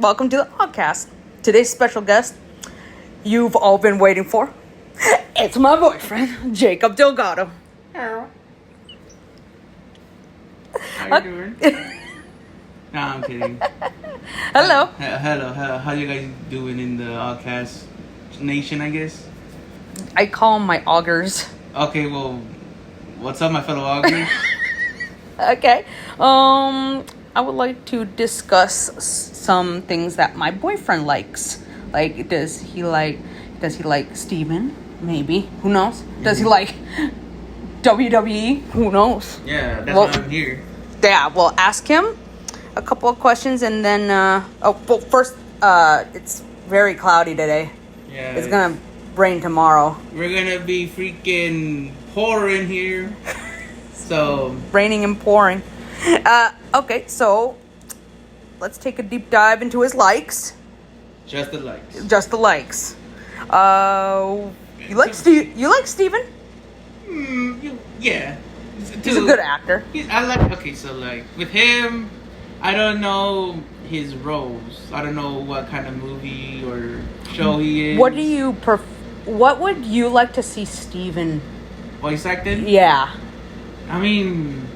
welcome to the Oggcast. Today's special guest, you've all been waiting for. It's my boyfriend, Jacob Delgado. How you doing? Nah, I'm kidding. Hello. Hello. How you guys doing in the Oggcast nation, I guess? I call them my augers. Okay, well, what's up, my fellow augers? Okay. I would like to discuss some things that my boyfriend likes. Like, does he like Steven? Maybe. Who knows? Does he like WWE? Who knows? Yeah, that's why I'm here. Yeah, we'll ask him a couple of questions and then first, it's very cloudy today. Yeah. It's gonna rain tomorrow. We're gonna be freaking pouring here. So Raining and pouring. Okay, so let's take a deep dive into his likes. Just the likes. Just the likes. You like Steven? Yeah. He's a good actor. So like with him, I don't know his roles. I don't know what kind of movie or show he is. What would you like to see Steven voice acting? Yeah. I mean,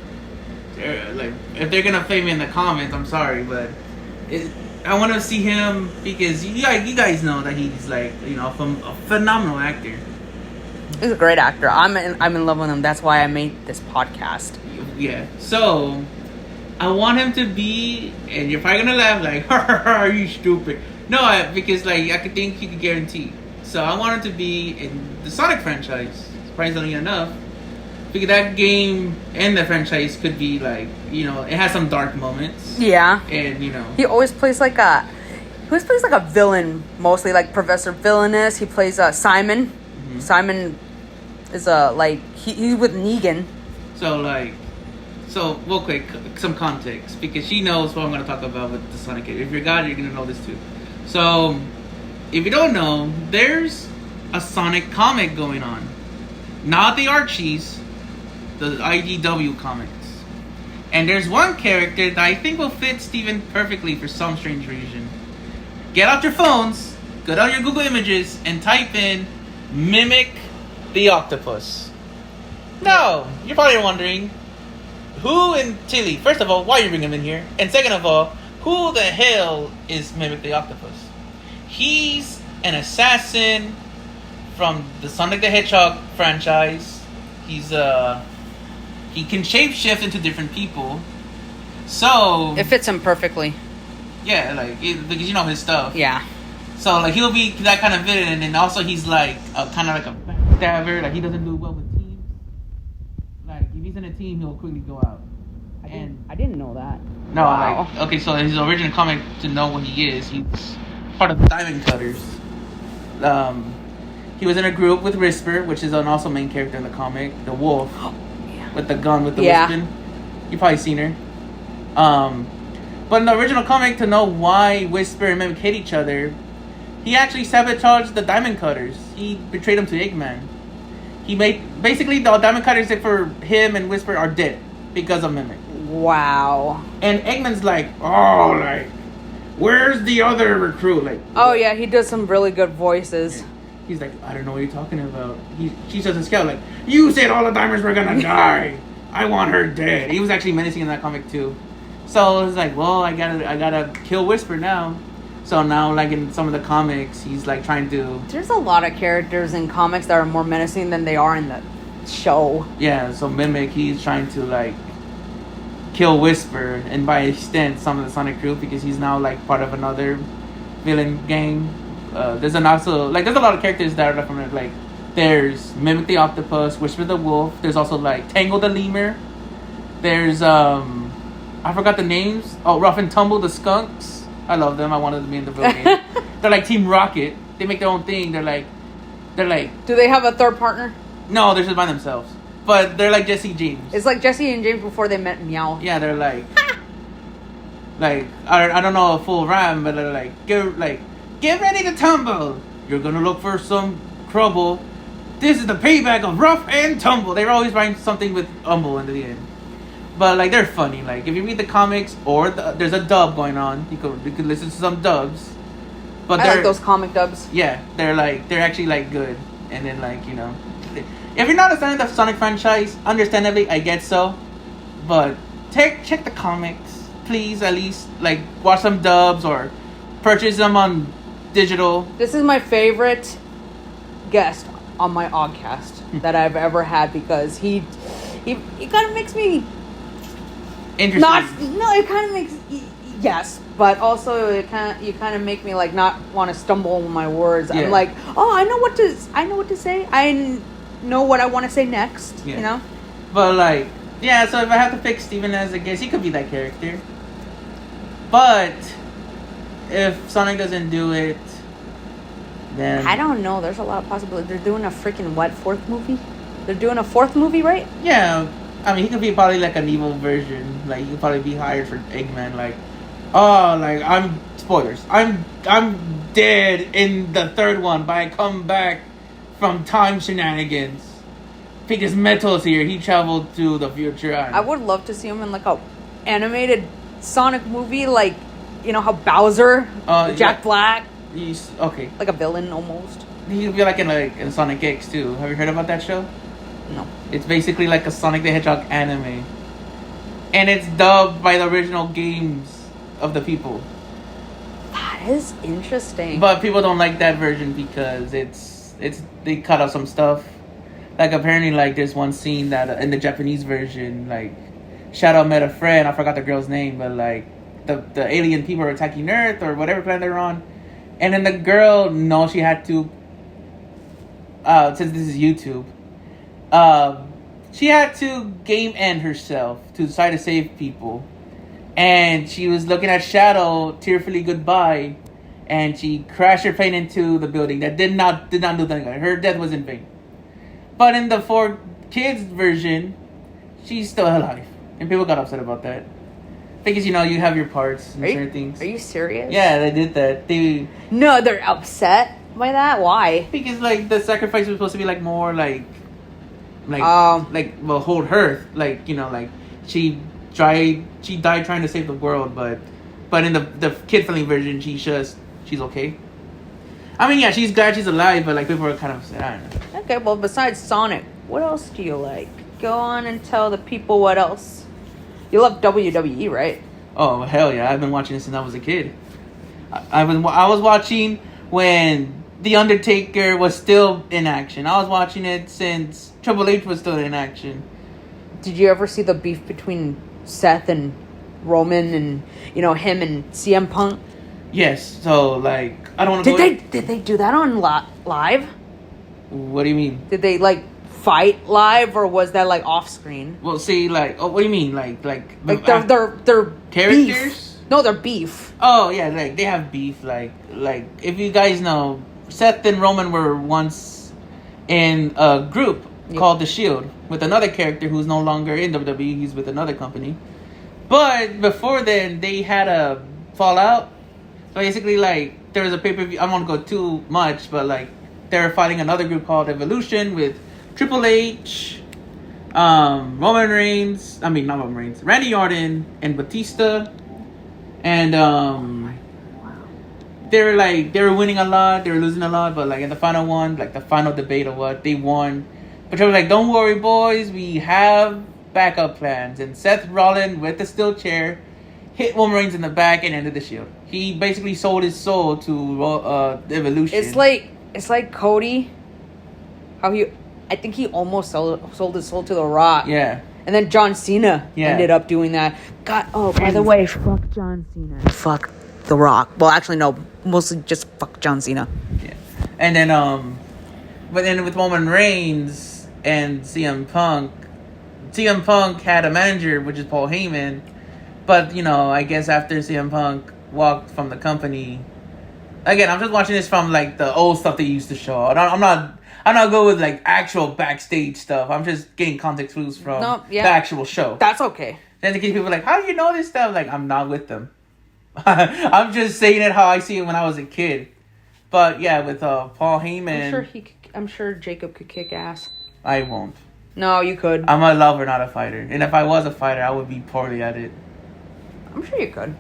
like if they're gonna play me in the comments, I'm sorry, but I want to see him because you guys know that he's like a phenomenal actor. He's a great actor. I'm in love with him. That's why I made this podcast. Yeah. So I want him to be, and you're probably gonna laugh like, "Are you stupid?" No, because like I could think you could guarantee. So I want him to be in the Sonic franchise. Surprisingly enough, because that game and the franchise could be like, it has some dark moments. Yeah. And he always plays like a villain, mostly like Professor Villainous. He plays Simon. Mm-hmm. Simon is he's with Negan. So real quick, some context, because she knows what I'm going to talk about with the Sonic game. If you're a guy, you're going to know this too. So if you don't know, there's a Sonic comic going on. Not the Archies, the IDW comics. And there's one character that I think will fit Steven perfectly for some strange reason. Get out your phones, go down your Google Images, and type in Mimic the Octopus. Now, you're probably wondering, who in Tilly? First of all, why you bring him in here? And second of all, who the hell is Mimic the Octopus? He's an assassin from the Sonic the Hedgehog franchise. He can shapeshift into different people. So it fits him perfectly. Yeah, because you know his stuff. Yeah. So he'll be that kind of villain, and also he's like kind of like a backstabber. Like he doesn't do well with teams. Like if he's in a team, he'll quickly go out. I didn't know that. No, wow. Okay, so his original comic, to know what he is, he's part of the Diamond Cutters. He was in a group with Whisper, which is an also main character in the comic, the wolf, with the gun with the whispering. You've probably seen her. But in the original comic, to know why Whisper and Mimic hate each other, he actually sabotaged the Diamond Cutters. He betrayed them to Eggman. Basically the Diamond Cutters, except for him and Whisper, are dead because of Mimic. Wow. And Eggman's where's the other recruit? Yeah, he does some really good voices. He's like, I don't know what you're talking about. She says to Scout, you said all the diamonds were gonna die. I want her dead. He was actually menacing in that comic too. So it's like, well, I gotta kill Whisper now. So now, in some of the comics, he's trying to. There's a lot of characters in comics that are more menacing than they are in the show. Yeah, so Mimic, he's trying to kill Whisper, and by extent, some of the Sonic crew, because he's now part of another villain gang. There's a lot of characters that are from it. There's Mimic the Octopus, Whisper the Wolf. There's also Tangle the Lemur. There's I forgot the names. Oh, Rough and Tumble the Skunks. I love them. I wanted to be in the video game. They're Team Rocket. They make their own thing. They're like. Do they have a third partner? No, they're just by themselves. But they're like Jesse James. It's like Jesse and James before they met Meow. Yeah, they're I don't know a full rhyme, but they're get ready to tumble. You're gonna look for some trouble. This is the payback of Rough and Tumble. They were always writing something with umble in the end. But like they're funny. Like if you read the comics or there's a dub going on, you could listen to some dubs. But I like those comic dubs. Yeah, they're actually like good. And then like if you're not a fan of the Sonic franchise, understandably I get so. But check the comics, please. At least like watch some dubs or purchase them on digital. This is my favorite guest on my Oggcast that I've ever had because he kind of makes me interesting. It kind of makes yes, but also you kind of make me like not want to stumble on my words. Yeah. I'm like, oh, I know what to say. I know what I want to say next. Yeah. You know. But like, yeah. So if I have to pick Steven as a guest, he could be that character. But if Sonic doesn't do it, then I don't know. There's a lot of possibilities. They're doing a freaking fourth movie? They're doing a fourth movie, right? Yeah. I mean, he could be probably like an evil version. Like he could probably be hired for Eggman. Like, oh, like I'm spoilers. I'm dead in the third one, but I come back from time shenanigans because Metal's here. He traveled to the future. I would love to see him in like a animated Sonic movie, like how Bowser, Jack Black. Okay. Like a villain almost. He could be like in Sonic X too. Have you heard about that show? No. It's basically like a Sonic the Hedgehog anime. And it's dubbed by the original games of the people. That is interesting. But people don't like that version because they cut out some stuff. Like apparently like there's one scene that in the Japanese version, like Shadow met a friend, I forgot the girl's name, but like the alien people are attacking Earth or whatever planet they're on. And then the girl, she had to since this is YouTube, she had to game end herself to try to save people. And she was looking at Shadow tearfully goodbye, and she crashed her plane into the building. That did not do anything. Her death was in vain. But in the 4Kids version, she's still alive, and people got upset about that. Because you have your parts and certain things. Are you serious? Yeah, they did that. No, they're upset by that. Why? Because like the sacrifice was supposed to be like more like hold her like she died trying to save the world, but in the kid friendly version she's okay. I mean, yeah, she's glad she's alive, but like people are kind of upset. I don't know. Okay, well, besides Sonic, what else do you like? Go on and tell the people what else. You love WWE, right? Oh hell yeah! I've been watching this since I was a kid. I was watching when The Undertaker was still in action. I was watching it since Triple H was still in action. Did you ever see the beef between Seth and Roman and him and CM Punk? Yes. So like I don't want to. Did they do that on live? What do you mean? Did they like fight live, or was that like off screen? Well, see, like, what do you mean, like they're characters? Beef. No, they're beef. Oh yeah, like they have beef. Like if you guys know, Seth and Roman were once in a group called The Shield with another character who's no longer in WWE. He's with another company. But before then, they had a fallout. So basically, like there was a pay-per-view. I don't want to go too much, but like they were fighting another group called Evolution with Triple H, Roman Reigns. I mean, not Roman Reigns. Randy Orton and Batista, and they were winning a lot. They were losing a lot, but like in the final one, like the final debate or what, they won. But they were like, "Don't worry, boys. We have backup plans." And Seth Rollins with the steel chair hit Roman Reigns in the back and ended the Shield. He basically sold his soul to Evolution. It's like Cody. I think he almost sold his soul to The Rock. Yeah. And then John Cena ended up doing that. By the way, fuck John Cena. Fuck The Rock. Well, actually, no. Mostly just fuck John Cena. Yeah. And then, but then with Roman Reigns and CM Punk had a manager, which is Paul Heyman. But, I guess after CM Punk walked from the company... Again, I'm just watching this from, like, the old stuff they used to show. I'm not good with like actual backstage stuff. I'm just getting context clues from the actual show. That's okay. Then to get people like, how do you know this stuff? Like, I'm not with them. I'm just saying it how I see it when I was a kid. But yeah, with Paul Heyman, I'm sure Jacob could kick ass. I won't. No, you could. I'm a lover, not a fighter. And if I was a fighter, I would be poorly at it. I'm sure you could.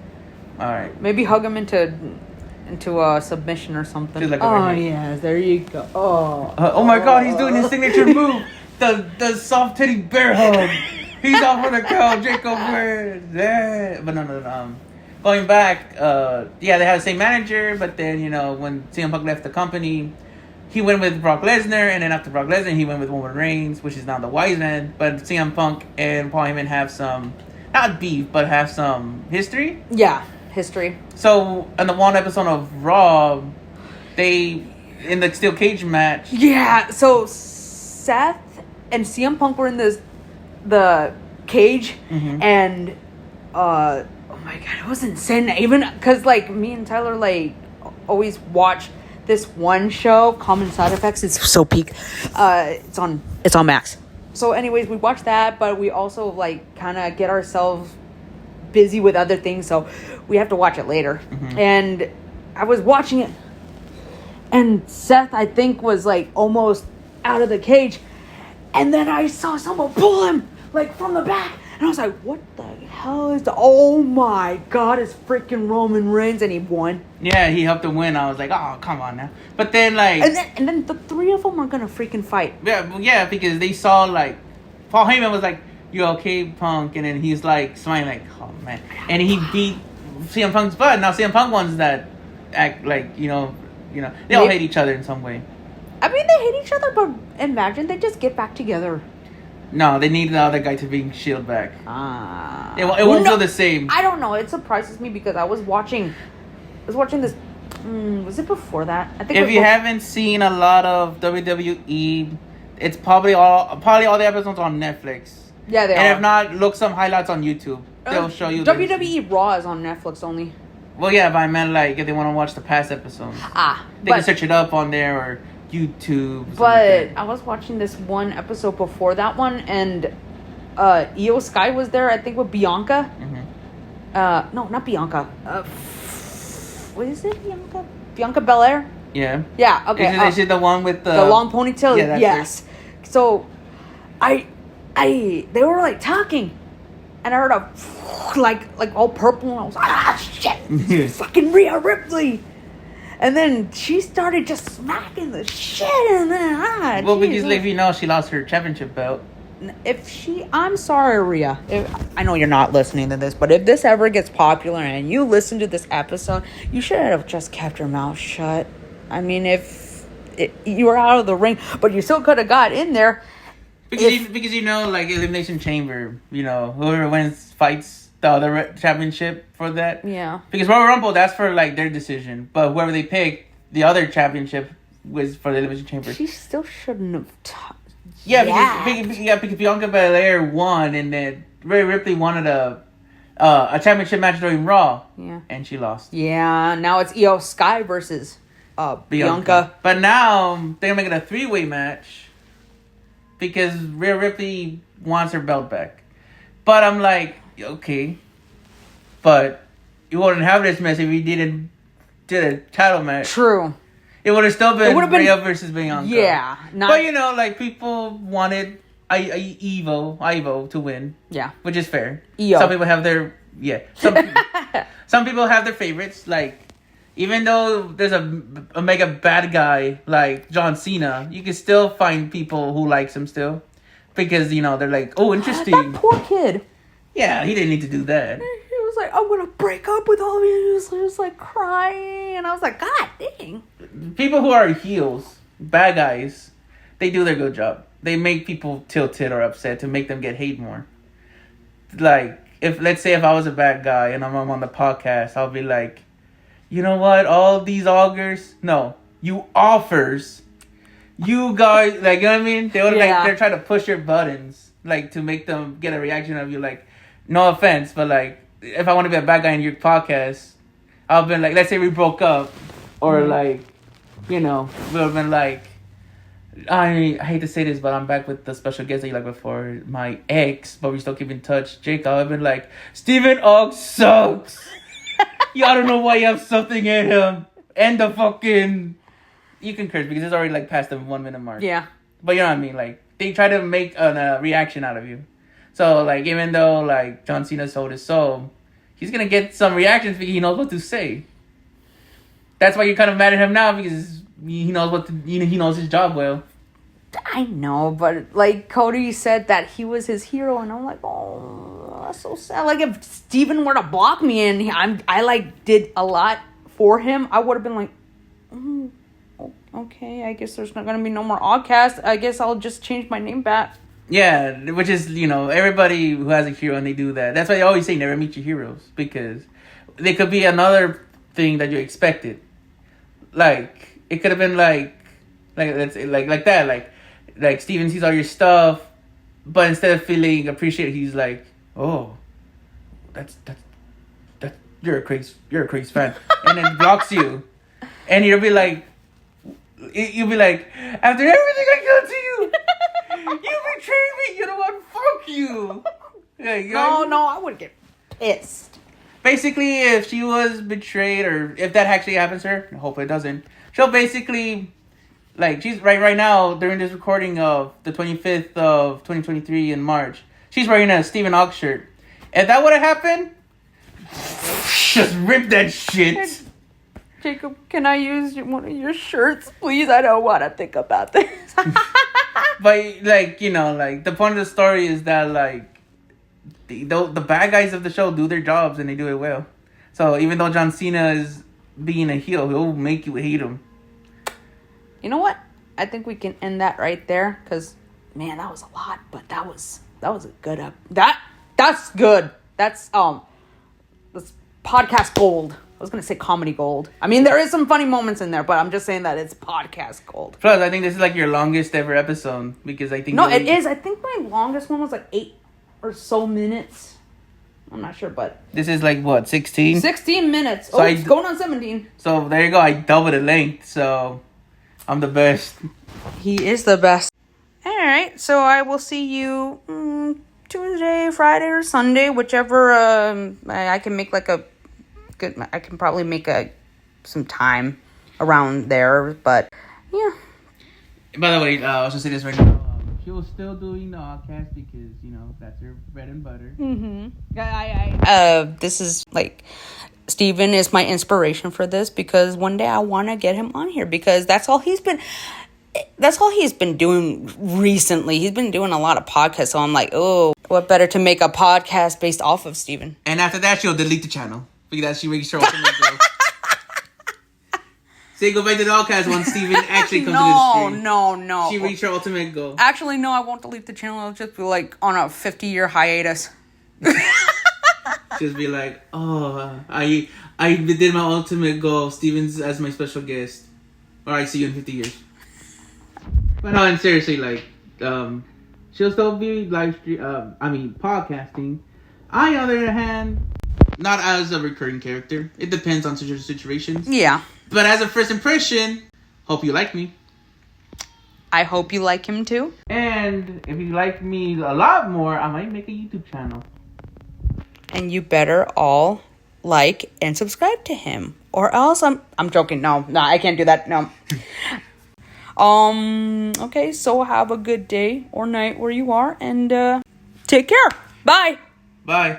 All right. Maybe hug him into a submission or something. Feels like oh yes, there you go. Oh my God, he's doing his signature move, the soft titty bear hug. He's off on the couch. Jacob wins. Yeah. But no. Going back, they had the same manager, but then when CM Punk left the company, he went with Brock Lesnar, and then after Brock Lesnar, he went with Roman Reigns, which is now the wise man. But CM Punk and Paul Heyman have some, not beef, but have some history. Yeah, history. So, in the one episode of Raw, in the steel cage match. Yeah, so Seth and CM Punk were in the cage, and oh my God, it was insane. Even because me and Tyler always watch this one show, Common Side Effects. It's so peak. It's on Max. So anyways, we watch that, but we also kind of get ourselves busy with other things, so we have to watch it later. And I was watching it, and Seth, I think, was almost out of the cage, and then I saw someone pull him from the back, and I was like, what the hell is oh my God, it's freaking Roman Reigns, and he won. Yeah, he helped him win. I was like, oh, come on now. But then and then the three of them are gonna freaking fight. Yeah, because they saw Paul Heyman was like, you okay, Punk? And then he's smiling oh man. And he beat CM Punk's butt. Now CM Punk ones that act they all hate each other in some way. I mean, they hate each other, but imagine they just get back together. No, they need the other guy to bring Shield back. It won't feel the same. I don't know. It surprises me because I was watching this. Was it before that? I think. If you haven't seen a lot of WWE, it's probably all the episodes on Netflix. Yeah, they are. And if not, look some highlights on YouTube. They'll show you. WWE Raw is on Netflix only. Well, yeah, but I meant if they want to watch the past episodes. They can search it up on there or YouTube. But I was watching this one episode before that one, and Io Sky was there, I think, with Bianca. No, not Bianca. What is it, Bianca? Bianca Belair? Yeah. Yeah, okay. Is it the one with the long ponytail? Yeah, that's yes. Her. So, they were talking, and I heard a all purple, and I was like, shit, fucking Rhea Ripley. And then she started just smacking the shit, and then because if she lost her championship belt. I'm sorry, Rhea. I know you're not listening to this, but if this ever gets popular and you listen to this episode, you should have just kept your mouth shut. I mean, you were out of the ring, but you still could have got in there. Because Elimination Chamber, whoever wins fights the other championship for that. Yeah. Because Royal Rumble, that's for their decision. But whoever they pick, the other championship was for the Elimination Chamber. She still shouldn't have. Because Bianca Belair won, and then Rhea Ripley wanted a championship match during Raw. Yeah. And she lost. Yeah. Now it's Io Sky versus Bianca. But now they're making a 3-way match because Rhea Ripley wants her belt back. But I'm like, okay, but you wouldn't have this mess if you did a title match. True. It would have still been Rhea versus Bianca. Yeah. But people wanted Ivo to win. Yeah. Which is fair. Io. Some people have their some people have their favorites. Even though there's a mega bad guy like John Cena, you can still find people who likes him still. Because, they're like, oh, interesting. That poor kid. Yeah, he didn't need to do that. He was like, I'm going to break up with all of you. He was crying. And I was like, God dang. People who are heels, bad guys, they do their good job. They make people tilted or upset to make them get hate more. Let's say if I was a bad guy and I'm on the podcast, I'll be like, you know what? All these augers, no, you offers. You guys, you know what I mean? They would they're trying to push your buttons, to make them get a reaction of you. No offense, but if I want to be a bad guy in your podcast, I'll be let's say we broke up, or we've been I hate to say this, but I'm back with the special guest that you before, my ex, but we still keep in touch, Jake. I've been like, Steven Ogg sucks. I don't know why you have something in him, and the fucking. You can curse because it's already past the 1 minute mark. Yeah. But you know what I mean? they try to make a reaction out of you. So, like, even though, like, John Cena sold his soul, he's going to get some reactions because he knows what to say. That's why you're kind of mad at him now, because he knows he knows his job well. I know, but, like, Cody said that he was his hero, and I'm like, oh, that's so sad. Like, if Steven were to block me and I like, did a lot for him, I would have been like, okay, I guess there's not going to be no more Oggcast. I guess I'll just change my name back. Yeah, which is, everybody who has a hero and they do that. That's why they always say never meet your heroes, because they could be another thing that you expected. Like, it could have been like that. Like Steven sees all your stuff, but instead of feeling appreciated, he's like, oh, that's you're a crazy fan. And then blocks you. And you'll be like, after everything I done to you, you betrayed me. You know what? Fuck you. No, I would get pissed. Basically, if she was betrayed, or if that actually happens to her, I hope it doesn't, she'll basically, like, she's right now, during this recording of the 25th of 2023 in March, she's wearing a Steven Ogg shirt. If that would have happened, just rip that shit. Jacob, can I use one of your shirts, please? I don't want to think about this. But, like, the point of the story is that, like, the bad guys of the show do their jobs and they do it well. So even though John Cena is being a heel, he'll make you hate him. You know what? I think we can end that right there, because, man, that was a lot, but that was a good that's good. That's podcast gold. I was gonna say comedy gold. I mean, there is some funny moments in there, but I'm just saying that it's podcast gold. Plus, I think this is like your longest ever episode, because I think it is. I think my longest one was like 8 or so minutes. I'm not sure, but this is like what, 16? 16 minutes. So it's going on 17. So there you go. I doubled the length. So I'm the best. He is the best. All right. So I will see you Tuesday, Friday, or Sunday, whichever. I can make like I can probably make some time around there, but yeah. By the way, I was gonna say this right now. She was still doing the Oggcast because that's her bread and butter. This is like, Steven is my inspiration for this, because one day I want to get him on here, because that's all he's been doing recently. He's been doing a lot of podcasts, so I'm like, oh, what better to make a podcast based off of Steven? And after that, she'll delete the channel because she reached her ultimate goal. Say go back to the Oggcast once Steven actually comes to the stream. No. She reached her ultimate goal. Actually, no, I won't delete the channel. I'll just be like on a 50-year hiatus. Just be like, oh, I did my ultimate goal. Steven's as my special guest. Alright, see you in 50 years. But no, and seriously, like, she'll still be podcasting. I, on the other hand, not as a recurring character. It depends on situations. Yeah. But as a first impression, hope you like me. I hope you like him too. And if you like me a lot more, I might make a YouTube channel. And you better all like and subscribe to him, or else I'm joking. No, I can't do that. No. Okay, so have a good day or night where you are, and take care. Bye. Bye.